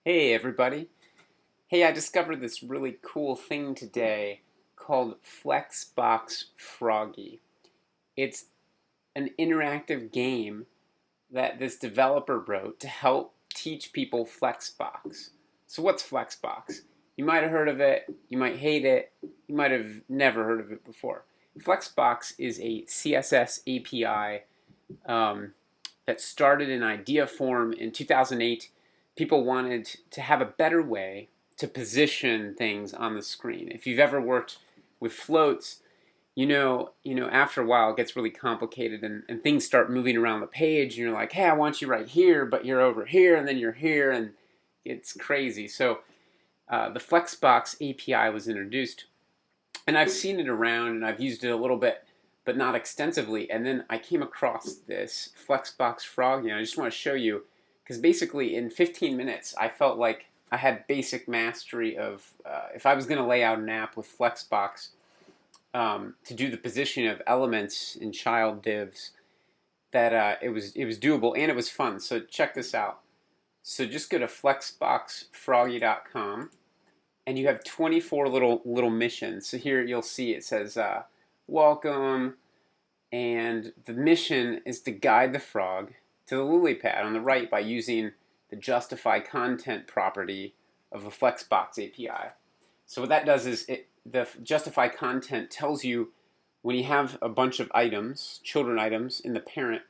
Hey everybody. Hey, I discovered this really cool thing today called Flexbox Froggy. It's an interactive game that this developer wrote to help teach people Flexbox. So what's Flexbox? You might have heard of it, you might hate it, you might have never heard of it before. Flexbox is a CSS API that started in idea form in 2008. People wanted to have a better way to position things on the screen. If you've ever worked with floats, after a while it gets really complicated and things start moving around the page and you're like, hey, I want you right here, but you're over here and then you're here and it's crazy. So the Flexbox API was introduced and I've seen it around and I've used it a little bit, but not extensively. And then I came across this Flexbox Frog, and I just want to show you, because basically in 15 minutes, I felt like I had basic mastery of if I was going to lay out an app with Flexbox to do the positioning of elements in child divs, that it was doable and it was fun. So check this out. So just go to flexboxfroggy.com and you have 24 little missions. So here you'll see it says welcome, and the mission is to guide the frog to the lily pad on the right by using the justify content property of a Flexbox API. So what that does is the justify content tells you when you have a bunch of items, children items in the parent,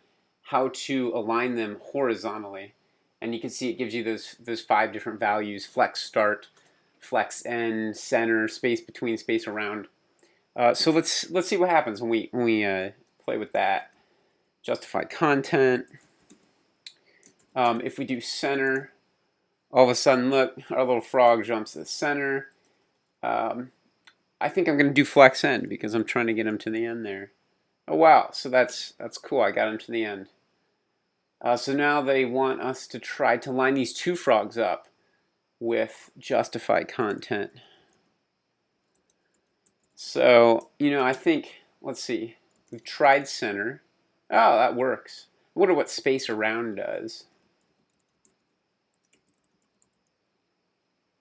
how to align them horizontally. And you can see it gives you those 5 different values: flex start, flex end, center, space between, space around. So let's see what happens when we play with that. Justify content. If we do center, all of a sudden, look, our little frog jumps to the center. I think I'm going to do flex end because I'm trying to get him to the end there. Oh wow, so that's cool. I got him to the end. So now they want us to try to line these 2 frogs up with justify content. So, I think, let's see, we've tried center. Oh, that works. I wonder what space around does.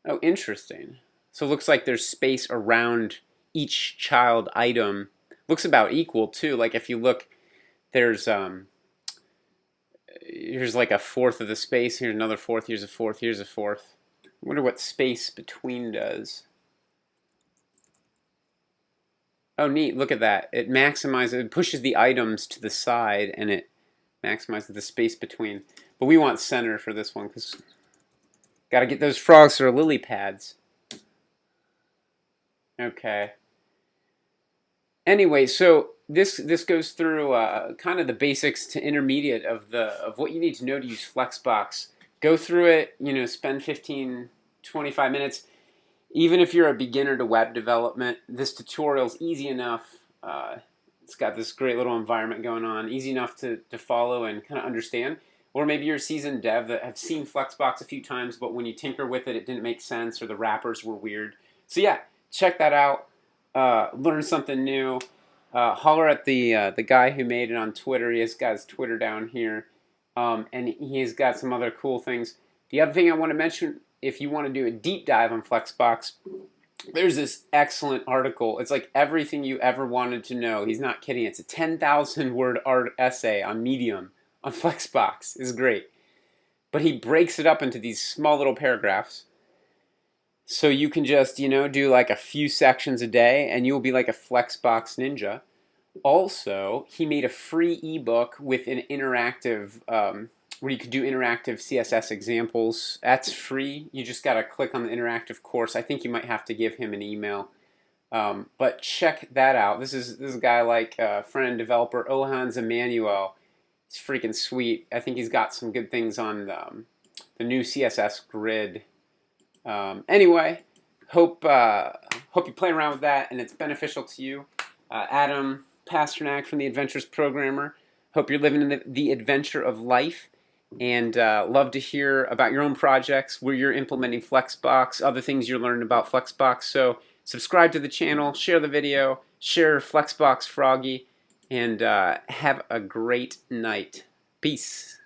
Oh, interesting. So it looks like there's space around each child item. Looks about equal too. Like if you look, here's like a fourth of the space. Here's another fourth. Here's a fourth. Here's a fourth. I wonder what space between does. Oh, neat. Look at that. It maximizes, it pushes the items to the side and it maximizes the space between. But we want center for this one because got to get those frogs to our lily pads. Okay. Anyway, so this goes through kind of the basics to intermediate of what you need to know to use Flexbox. Go through it, spend 15, 25 minutes. Even if you're a beginner to web development, this tutorial is easy enough. It's got this great little environment going on, easy enough to follow and kind of understand. Or maybe you're a seasoned dev that have seen Flexbox a few times, but when you tinker with it, it didn't make sense or the wrappers were weird. So yeah, check that out. Learn something new. Holler at the guy who made it on Twitter. He has got his Twitter down here. And he's got some other cool things. The other thing I want to mention, if you want to do a deep dive on Flexbox, there's this excellent article. It's like everything you ever wanted to know. He's not kidding. It's a 10,000 word essay on Medium on Flexbox. It's great. But he breaks it up into these small little paragraphs. So you can just, do like a few sections a day and you'll be like a Flexbox ninja. Also, he made a free ebook with an interactive, where you could do interactive CSS examples. That's free. You just got to click on the interactive course. I think you might have to give him an email. But check that out. This is a guy like friend and developer Ohans Emmanuel. He's freaking sweet. I think he's got some good things on the new CSS grid. Anyway, hope you play around with that and it's beneficial to you. Adam Pasternak from the Adventures Programmer. Hope you're living the adventure of life, and love to hear about your own projects where you're implementing Flexbox, other things you're learning about Flexbox. So subscribe to the channel, share the video, share Flexbox Froggy, and have a great night. Peace.